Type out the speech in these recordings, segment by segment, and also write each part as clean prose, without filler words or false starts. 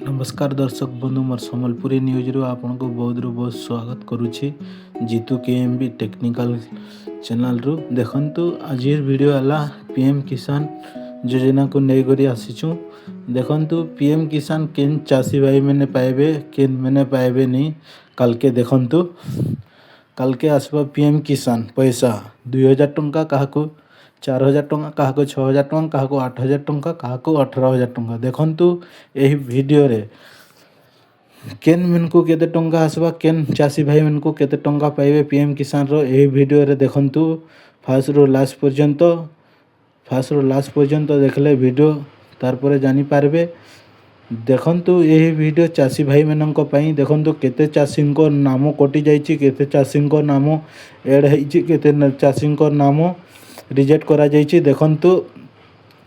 नमस्कार दर्शक बंधु मोर सम्बलपुरी न्यूज रु आपनको बहुत स्वागत करुछि जीतू केएमबी टेक्निकल चैनल रु देखंतु आज वीडियो आला पीएम किसान योजना को नै करी आसीछु। देखंतु पीएम किसान केन चासी भाई मैंने पाइबे केन मैंने पाइबे नहीं कल के देखंतु कल के आसबा पीएम किसान पैसा 2000 टंका काहाको 4000 टंका काहाको 6000 टंका काहाको 8000 टंका काहाको 18000 टंका। देखंतु एही वीडियो रे केन मनकु केते टंका आसबा केन चासी भाई मनकु केते टंका पाइबे पीएम किसान रो एही वीडियो रे देखंतु फास्ट रो लास्ट पर्यंत देखले वीडियो तार परे जानि पारबे। देखंतु एही वीडियो चासी भाई मनक पई देखंतु केते चासींको नाम कटि जाइछि केते चासींको नाम ऐड हेछि केते चासींको नाम रिजेक्ट करा जाइछि। देखंतु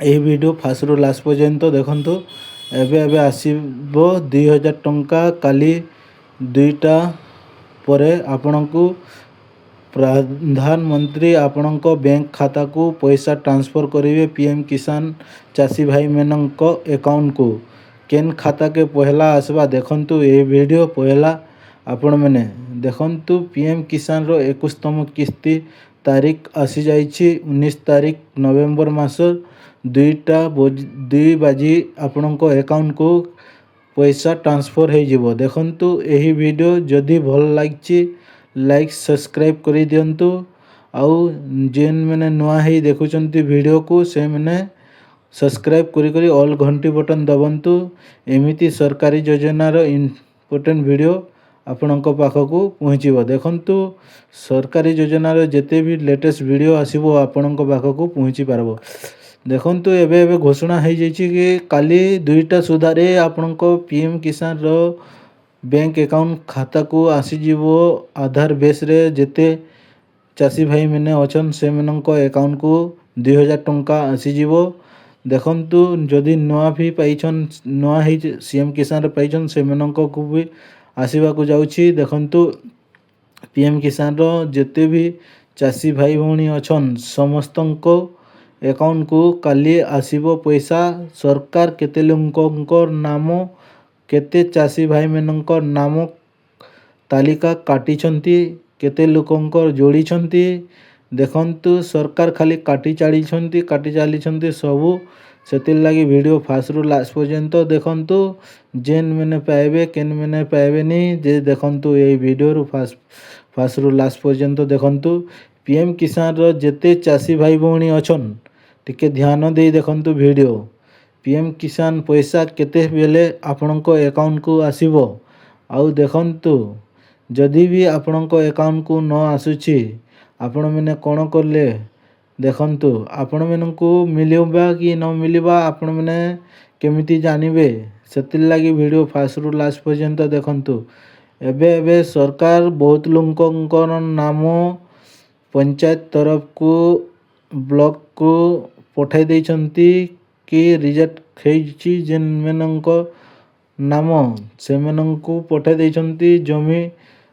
एही वीडियो फास्ट रो लास्ट पर्यंत देखंतु एबे आसीबो 2000 टंका काली 2टा परे आपनकु प्रधानमंत्री आपनक बैंक खाता को पैसा ट्रांसफर करेंगे पीएम किसान चासी भाई मनक अकाउंट को केन खाता के पहला आसबा देखंतु ए वीडियो पहला आपण मैंने देखंतु पीएम किसान रो 21तम किस्ती तारीख आसी जाइछि 19 तारीख नवेम्बर मास 2 बजे आपनक अकाउंट को पैसा ट्रांसफर हो जिवो। देखंतु एही वीडियो जदि भल लागिछि लाइक सब्सक्राइब करि दियंतु आउ जेन मैंने नुआ ही देखुचंती वीडियो को से मैंने सब्सक्राइब करी करी ऑल घंटी बटन दबंतु। एमिति सरकारी योजना रो इम्पोर्टेंट वीडियो आपनक पाखकु पहुँचीबो। देखंतु सरकारी योजना रो जेते भी लेटेस्ट वीडियो आसीबो आपनक पाखकु पहुँची पारबो। देखंतु एबे घोषणा हो जाइछि कि काली 2टा सुधारे आपनक पीएम किसान रो बैंक अकाउंट खाता को आसी जीवो आधार बेस रे जेते चासी भाई मैंने अछन से मनक अकाउंट को 2000 टंका आसी जीवो। देखंतु जदि नुआ भी पाइछन नुआ ही सीएम किसान रे पाइछन से मनक को भी आसीबा को जाउछि। देखंतु पीएम किसान रो जेते भी चासी भाई भौणी अछन समस्तनको अकाउंट को काली आसीबो पैसा। सरकार केते लोकंको नाम केते चासी भाई मनक नाम तालिका काटिछंती केते लोकंकर जोड़ीछंती। देखंतु सरकार खाली काटी चालीछंती सबू सेतिर लागी वीडियो फास्ट रु लास्ट पर्यंत देखंतु जेन मैंने पाइबे केन मैंने पाइबे नहीं जे देखंतु ए वीडियो रु फास्ट रु लास्ट पर्यंत देखंतु पीएम किसान रो जेते चासी भाई भौणी अछन टिके ध्यान दे देखंतु वीडियो पीएम किसान पैसा केते बेले आपनक अकाउंट को आसीबो। आउ देखंतु जदि भी आपनक अकाउंट को न आसुछि आपण मैंने कौन करले देखंतु आपण मनकु मिलिबा कि न मिलिबा आपण मैंने केमिति जानिबे सेतिर लागी वीडियो फास्ट रु लास्ट पर्यंत देखंतु। एबे सरकार बहुत लोकंकर नाम पंचायत तरफ को ब्लॉक को पठाई देइछंती कि रिजेक्ट हेछि जेन मनक नाम से मनकु पठाई देइछंती जमी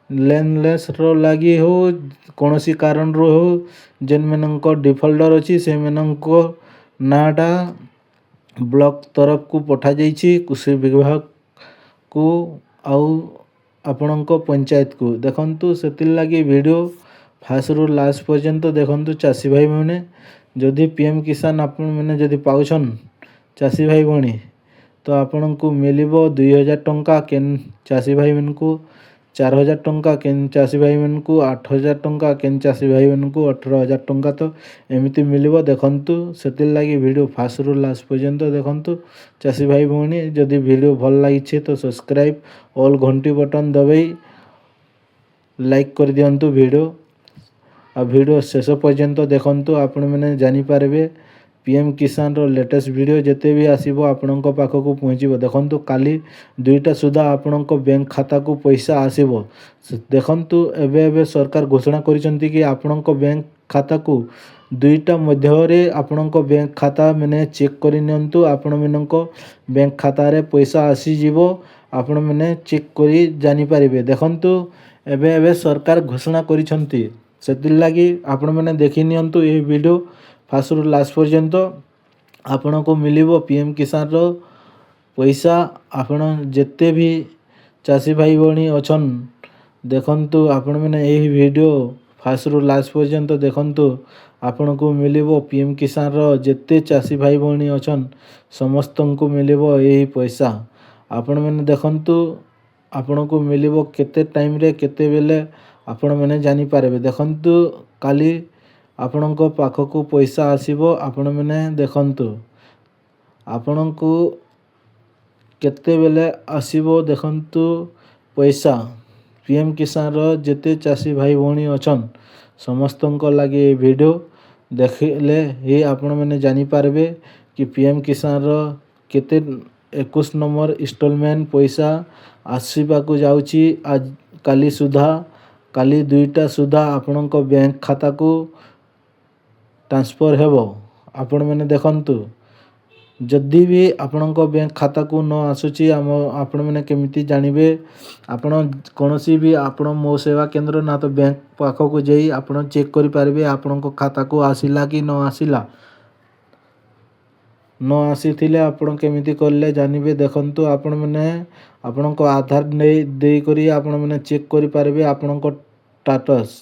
लेनलेस रो लागी हो कोनोसी कारण रो हो जेन मनक डिफॉल्टर अछि से मनक नाटा ब्लॉक तरफ को पठा जाइछि कृषि विभाग को आउ आपनक पंचायत को। देखंतु सेतिर लागी वीडियो फास्ट रु लास्ट पर्यंत देखंतु चासी भाई माने जदि पीएम किसान आपण मैंने जदि पाउछन चासी भाई भणी तो आपनकु मिलिबो 2000 टंका केन चासी भाई मनकु 4000 टंका केन चासी भाई मनकु 8000 टंका केन चासी भाई मनकु 18000 टंका तो एमिति मिलिबो। देखंतु सेतिर लागी वीडियो फास्ट रु लास्ट पर्यंत देखंतु चासी भाई भणी जदि वीडियो भल लागिछे तो सब्सक्राइब ऑल घंटी बटन दबाई लाइक कर दियंतु वीडियो आ वीडियो शेष पर्यंत देखंतु आपण मैंने जानि पारबे पीएम किसान रो लेटेस्ट वीडियो जेते भी आसीबो आपनक पाखकु पहुँचीबो। देखंतु काली 2टा सुधा आपनक बैंक खाता को पैसा आसीबो। देखंतु एबे सरकार घोषणा करिसंती कि आपनक बैंक खाता को 2टा मध्य रे आपनक बैंक खाता मैंने चेक करि नियंतु आपण मनक बैंक खाता रे पैसा आसी जीवो आपण मैंने चेक करि जानि पारिबे। देखंतु एबे सरकार घोषणा करिसंती सेतिर लागी आपण मैंने देखि नियंतु ए वीडियो फास्ट रु लास्ट पर्यंत आपन को मिलिबो पीएम किसान रो ପଇସା ଆପଣ ଯେତେ ବି ଚାଷୀ ଭାଇ ଭଉଣୀ ଅଛନ୍ ଦେଖନ୍ତୁ ଆପଣମାନେ ଏହି ଭିଡ଼ିଓ ଫାର୍ଷ୍ଟରୁ ଲାଷ୍ଟ ପର୍ଯ୍ୟନ୍ତ ଦେଖନ୍ତୁ। ଆପଣଙ୍କୁ ମିଳିବ PM କିଷାନର ଯେତେ ଚାଷୀ ଭାଇ ଭଉଣୀ ଅଛନ୍ ସମସ୍ତଙ୍କୁ ମିଳିବ ଏହି ପଇସା। ଆପଣମାନେ ଦେଖନ୍ତୁ ଆପଣଙ୍କୁ ମିଳିବ କେତେ ଟାଇମ୍ରେ କେତେବେଳେ ଆପଣମାନେ ଜାଣିପାରିବେ। ଦେଖନ୍ତୁ କାଲି ଆପଣଙ୍କ ପାଖକୁ ପଇସା ଆସିବ। ଆପଣମାନେ ଦେଖନ୍ତୁ ଆପଣଙ୍କୁ କେତେବେଳେ ଆସିବ ଦେଖନ୍ତୁ ପଇସା। PM କିଷାନର ଯେତେ ଚାଷୀ ଭାଇ ଭଉଣୀ ଅଛନ୍ ସମସ୍ତଙ୍କ ଲାଗି ଏ ଭିଡ଼ିଓ ଦେଖିଲେ ହିଁ ଆପଣମାନେ ଜାଣିପାରିବେ କି PM କିଷାନର କେତେ 21 ନମ୍ବର ଇନଷ୍ଟଲମେଣ୍ଟ ପଇସା ଆସିବାକୁ ଯାଉଛି। କାଲି ସୁଦ୍ଧା କାଲି 2ଟା ସୁଦ୍ଧା ଆପଣଙ୍କ ବ୍ୟାଙ୍କ ଖାତାକୁ ଟ୍ରାନ୍ସଫର୍ ହେବ। ଆପଣମାନେ ଦେଖନ୍ତୁ ଯଦି ବି ଆପଣଙ୍କ ବ୍ୟାଙ୍କ ଖାତାକୁ ନ ଆସୁଛି ଆପଣମାନେ କେମିତି ଜାଣିବେ? ଆପଣ କୌଣସି ବି ଆପଣ ମୋ ସେବା କେନ୍ଦ୍ର ନା ତ ବ୍ୟାଙ୍କ ପାଖକୁ ଯାଇ ଆପଣ ଚେକ୍ କରିପାରିବେ ଆପଣଙ୍କ ଖାତାକୁ ଆସିଲା କି ନ ଆସିଲା। ନ ଆସିଥିଲେ ଆପଣ କେମିତି କଲେ ଜାଣିବେ? ଦେଖନ୍ତୁ ଆପଣମାନେ ଆପଣଙ୍କ ଆଧାର ଦେଇକରି ଆପଣମାନେ ଚେକ୍ କରିପାରିବେ ଆପଣଙ୍କ ଷ୍ଟାଟସ୍।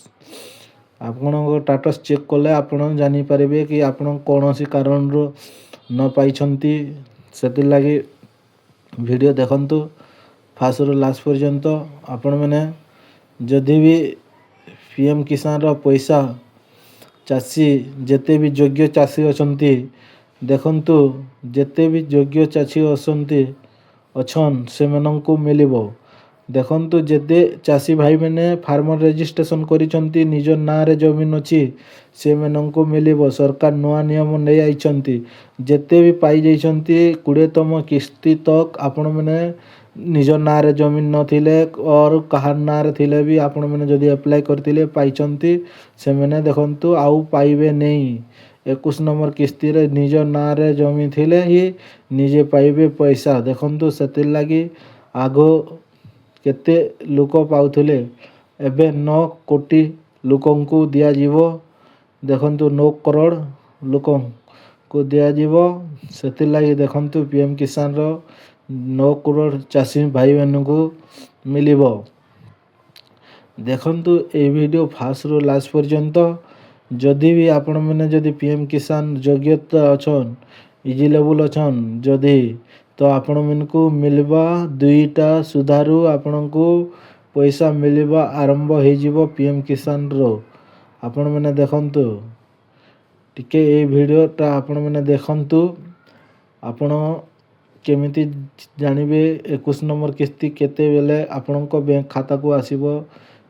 ଆପଣଙ୍କ ଷ୍ଟାଟସ୍ ଚେକ୍ କଲେ ଆପଣ ଜାଣିପାରିବେ କି ଆପଣ କୌଣସି କାରଣରୁ ନ ପାଇଛନ୍ତି। ସେଥିଲାଗି ଭିଡ଼ିଓ ଦେଖନ୍ତୁ ଫାର୍ଷ୍ଟରୁ ଲାଷ୍ଟ ପର୍ଯ୍ୟନ୍ତ। ଆପଣମାନେ ଯଦି ବି PM କିଷାନର ପଇସା ଚାଷୀ ଯେତେ ବି ଯୋଗ୍ୟ ଚାଷୀ ଅଛନ୍ତି ଦେଖନ୍ତୁ ଯେତେ ବି ଯୋଗ୍ୟ ଚାଷୀ ଅଛନ୍ ସେମାନଙ୍କୁ ମିଳିବ। ଦେଖନ୍ତୁ ଯେତେ ଚାଷୀ ଭାଇମାନେ ଫାର୍ମର ରେଜିଷ୍ଟ୍ରେସନ୍ କରିଛନ୍ତି ନିଜ ନାଁରେ ଜମିନ ଅଛି ସେମାନଙ୍କୁ ମିଳିବ। ସରକାର ନୂଆ ନିୟମ ନେଇ ଆଇଛନ୍ତି। ଯେତେ ବି ପାଇଯାଇଛନ୍ତି 20ତମ କିସ୍ତି ତକ୍ ଆପଣମାନେ ନିଜ ନାଁରେ ଜମିନ ନଥିଲେ ଅର୍ କାହାର ନାଁରେ ଥିଲେ ବି ଆପଣମାନେ ଯଦି ଆପ୍ଲାଏ କରିଥିଲେ ପାଇଛନ୍ତି ସେମାନେ ଦେଖନ୍ତୁ ଆଉ ପାଇବେ ନେଇ। 21 ନମ୍ବର କିସ୍ତିରେ ନିଜ ନାଁରେ ଜମି ଥିଲେ ହିଁ ନିଜେ ପାଇବେ ପଇସା। ଦେଖନ୍ତୁ ସେଥିର୍ଲାଗି ଆଗ କେତେ ଲୋକ ପାଉଥିଲେ ଏବେ 9 କୋଟି ଲୋକଙ୍କୁ ଦିଆଯିବ। ଦେଖନ୍ତୁ 9 କରୋଡ଼ ଲୋକଙ୍କୁ ଦିଆଯିବ। ସେଥିର୍ଲାଗି ଦେଖନ୍ତୁ PM କିଷାନର 9 କରୋଡ଼ ଚାଷୀ ଭାଇମାନଙ୍କୁ ମିଳିବ। ଦେଖନ୍ତୁ এই ଭିଡ଼ିଓ ଫାର୍ଷ୍ଟରୁ ଲାଷ୍ଟ ପର୍ଯ୍ୟନ୍ତ। ଯଦି ବି ଆପଣମାନେ ଯଦି PM କିଷାନ ଯୋଗ୍ୟତା ଅଛନ୍ ଇଲିଜିବୁଲ୍ ଅଛନ୍ ଯଦି ତ ଆପଣମାନଙ୍କୁ ମିଳିବା 2ଟା ସୁଦ୍ଧାରୁ ଆପଣଙ୍କୁ ପଇସା ମିଳିବା ଆରମ୍ଭ ହେଇଯିବ PM କିଷାନର। ଆପଣମାନେ ଦେଖନ୍ତୁ ଟିକେ এই ଭିଡ଼ିଓଟା ଆପଣମାନେ ଦେଖନ୍ତୁ। ଆପଣ କେମିତି ଜାଣିବେ 21 ନମ୍ବର କିସ୍ତି କେତେବେଳେ ଆପଣଙ୍କ ବ୍ୟାଙ୍କ ଖାତାକୁ ଆସିବ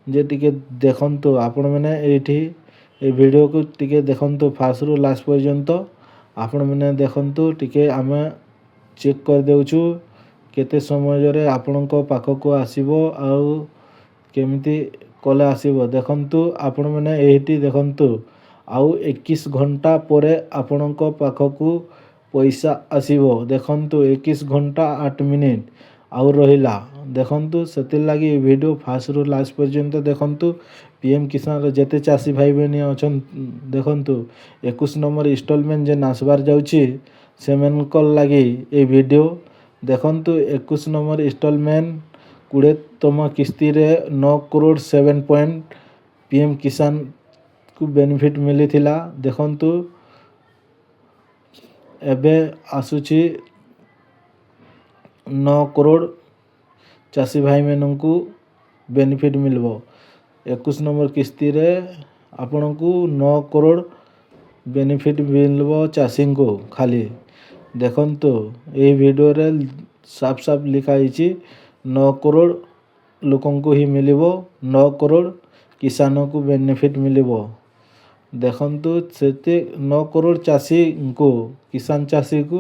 ଯେ ଟିକେ ଦେଖନ୍ତୁ। ଆପଣମାନେ ଏଇଠି এই ଭିଡ଼ିଓକୁ ଟିକେ ଦେଖନ୍ତୁ ଫାର୍ଷ୍ଟରୁ ଲାଷ୍ଟ ପର୍ଯ୍ୟନ୍ତ। ଆପଣମାନେ ଦେଖନ୍ତୁ ଟିକେ ଆମେ ଚେକ୍ କରିଦେଉଛୁ କେତେ ସମୟରେ ଆପଣଙ୍କ ପାଖକୁ ଆସିବ ଆଉ କେମିତି କଲେ ଆସିବ। ଦେଖନ୍ତୁ ଆପଣମାନେ ଏଇଠି ଦେଖନ୍ତୁ ଆଉ 21 ଘଣ୍ଟା ପରେ ଆପଣଙ୍କ ପାଖକୁ ପଇସା ଆସିବ। ଦେଖନ୍ତୁ 21 ଘଣ୍ଟା 8 ମିନିଟ୍ ଆଉ ରହିଲା। ଦେଖନ୍ତୁ ସେଥିର୍ଲାଗି ଏ ଭିଡ଼ିଓ ଫାର୍ଷ୍ଟରୁ ଲାଷ୍ଟ ପର୍ଯ୍ୟନ୍ତ ଦେଖନ୍ତୁ। PM କିଷାନର ଯେତେ ଚାଷୀ ଭାଇ ଭଉଣୀ ଅଛନ୍ ଦେଖନ୍ତୁ 21 ନମ୍ବର ଇନଷ୍ଟଲମେଣ୍ଟ ଯେନ୍ ଆସିବାର ଯାଉଛି ସେମାନଙ୍କର ଲାଗି ଏ ଭିଡ଼ିଓ ଦେଖନ୍ତୁ। 21 ନମ୍ବର ଇନଷ୍ଟଲମେଣ୍ଟ 20ତମ କିସ୍ତିରେ 9 କରୋଡ଼ 7 ପଏଣ୍ଟ PM କିଷାନକୁ ବେନିଫିଟ୍ ମିଳିଥିଲା। ଦେଖନ୍ତୁ ଏବେ ଆସୁଛି 9 କରୋଡ଼ ଚାଷୀ ଭାଇମାନଙ୍କୁ ବେନିଫିଟ୍ ମିଳିବ। 21 ନମ୍ବର କିସ୍ତିରେ ଆପଣଙ୍କୁ 9 କରୋଡ଼ ବେନିଫିଟ୍ ମିଳିବ ଚାଷୀଙ୍କୁ ଖାଲି। ଦେଖନ୍ତୁ ଏହି ଭିଡ଼ିଓରେ ସାଫ ସାଫ ଲେଖା ହେଇଛି 9 କରୋଡ଼ ଲୋକଙ୍କୁ ହିଁ ମିଳିବ। 9 କରୋଡ଼ କିଷାନକୁ ବେନିଫିଟ୍ ମିଳିବ। ଦେଖନ୍ତୁ ସେତେ 9 କରୋଡ଼ ଚାଷୀଙ୍କୁ କିଷାନ ଚାଷୀକୁ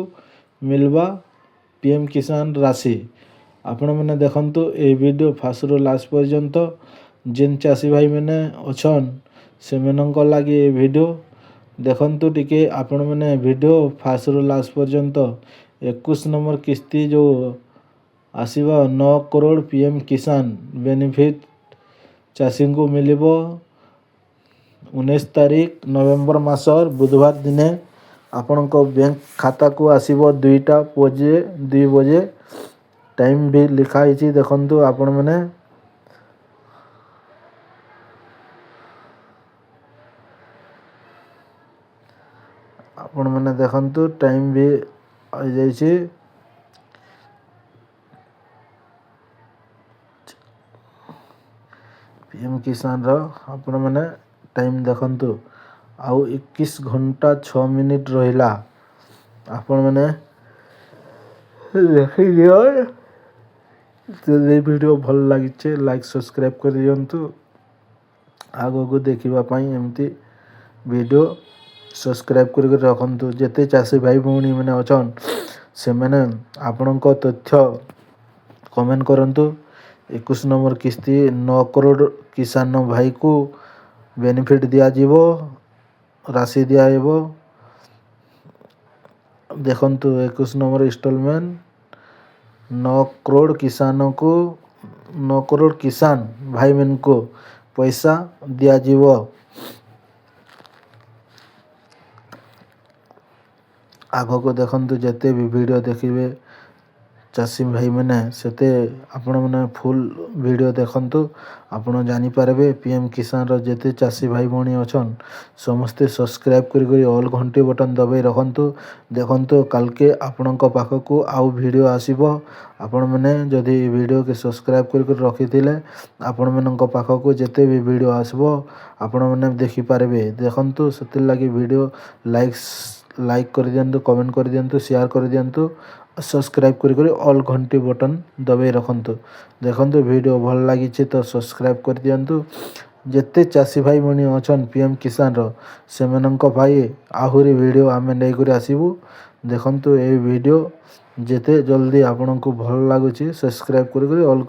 ମିଳିବା PM କିଷାନ ରାଶି। ଆପଣମାନେ ଦେଖନ୍ତୁ ଏହି ଭିଡ଼ିଓ ଫାର୍ଷ୍ଟରୁ ଲାଷ୍ଟ ପର୍ଯ୍ୟନ୍ତ। ଯେନ୍ ଚାଷୀ ଭାଇମାନେ ଅଛନ୍ ସେମାନଙ୍କ ଲାଗି ଏ ଭିଡ଼ିଓ ଦେଖନ୍ତୁ ଟିକେ ଆପଣମାନେ ଭିଡ଼ିଓ ଫାର୍ଷ୍ଟରୁ ଲାଷ୍ଟ ପର୍ଯ୍ୟନ୍ତ। 21 ନମ୍ବର କିସ୍ତି ଯେଉଁ ଆସିବ 9 କରୋଡ଼ PM କିଷାନ ବେନିଫିଟ୍ ଚାଷୀଙ୍କୁ ମିଳିବ 19 ତାରିଖ ନଭେମ୍ବର ମାସର ବୁଧବାର ଦିନେ ଆପଣଙ୍କ ବ୍ୟାଙ୍କ ଖାତାକୁ ଆସିବ 2ଟା 2 ବଜେ। ଟାଇମ୍ ବି ଲେଖା ହେଇଛି ଦେଖନ୍ତୁ ଆପଣମାନେ। ଆପଣମାନେ ଦେଖନ୍ତୁ ଟାଇମ୍ ବି ହେଇଯାଇଛି। PM କିଷାନର ଆପଣମାନେ ଟାଇମ୍ ଦେଖନ୍ତୁ ଆଉ 21 ଘଣ୍ଟା 6 ମିନିଟ୍ ରହିଲା। ଆପଣମାନେ ଦେଖିଦିଅ। ଯଦି ଭିଡ଼ିଓ ଭଲ ଲାଗିଛି ଲାଇକ୍ ସବସ୍କ୍ରାଇବ୍ କରିଦିଅନ୍ତୁ। ଆଗକୁ ଦେଖିବା ପାଇଁ ଏମିତି ଭିଡ଼ିଓ ସବସ୍କ୍ରାଇବ୍ କରିକି ରଖନ୍ତୁ। ଯେତେ ଚାଷୀ ଭାଇ ଭଉଣୀ ମାନେ ଅଛନ୍ ସେମାନେ ଆପଣଙ୍କ ତଥ୍ୟ କମେଣ୍ଟ କରନ୍ତୁ। 21 ନମ୍ବର କିସ୍ତି 9 କରୋଡ଼ କିଷାନ ଭାଇକୁ ବେନିଫିଟ୍ ଦିଆଯିବ, ରାଶି ଦିଆଯିବ। ଦେଖନ୍ତୁ 21 ନମ୍ବର ଇନଷ୍ଟଲମେଣ୍ଟ 9 କରୋଡ଼ କିଷାନକୁ 9 କରୋଡ଼ କିଷାନ ଭାଇମାନଙ୍କୁ ପଇସା ଦିଆଯିବ। ଆଗକୁ ଦେଖନ୍ତୁ ଯେତେ ବି ଭିଡ଼ିଓ ଦେଖିବେ ଚାଷୀ ଭାଇମାନେ ସେତେ ଆପଣମାନେ ଫୁଲ୍ ଭିଡ଼ିଓ ଦେଖନ୍ତୁ। ଆପଣ ଜାଣିପାରିବେ PM କିଷାନର ଯେତେ ଚାଷୀ ଭାଇ ଭଉଣୀ ଅଛନ୍ ସମସ୍ତେ ସବସ୍କ୍ରାଇବ୍ କରି ଅଲ୍ ଘଣ୍ଟି ବଟନ୍ ଦବାଇ ରଖନ୍ତୁ। ଦେଖନ୍ତୁ କାଲକେ ଆପଣଙ୍କ ପାଖକୁ ଆଉ ଭିଡ଼ିଓ ଆସିବ। ଆପଣମାନେ ଯଦି ଭିଡ଼ିଓକେ ସବସ୍କ୍ରାଇବ୍ କରି ରଖିଥିଲେ ଆପଣମାନଙ୍କ ପାଖକୁ ଯେତେ ବି ଭିଡ଼ିଓ ଆସିବ ଆପଣମାନେ ଦେଖିପାରିବେ। ଦେଖନ୍ତୁ ସେଥିର୍ଲାଗି ଭିଡ଼ିଓ ଲାଇକ୍ କରିଦିଅନ୍ତୁ, କମେଣ୍ଟ କରିଦିଅନ୍ତୁ, ସେୟାର କରିଦିଅନ୍ତୁ, ସବସ୍କ୍ରାଇବ୍ କରି ଅଲ୍ ଘଣ୍ଟି ବଟନ୍ ଦବାଇ ରଖନ୍ତୁ। ଦେଖନ୍ତୁ ଭିଡ଼ିଓ ଭଲ ଲାଗିଛି ତ ସବସ୍କ୍ରାଇବ୍ କରିଦିଅନ୍ତୁ। ଯେତେ ଚାଷୀ ଭାଇ ଭଉଣୀ ଅଛନ୍ PM କିଷାନର ସେମାନଙ୍କ ପାଇଁ ଆହୁରି ଭିଡ଼ିଓ ଆମେ ନେଇକରି ଆସିବୁ। ଦେଖନ୍ତୁ ଏଇ ଭିଡ଼ିଓ ଯେତେ ଜଲ୍ଦି ଆପଣଙ୍କୁ ଭଲ ଲାଗୁଛି ସବସ୍କ୍ରାଇବ୍ କରି ଅଲ୍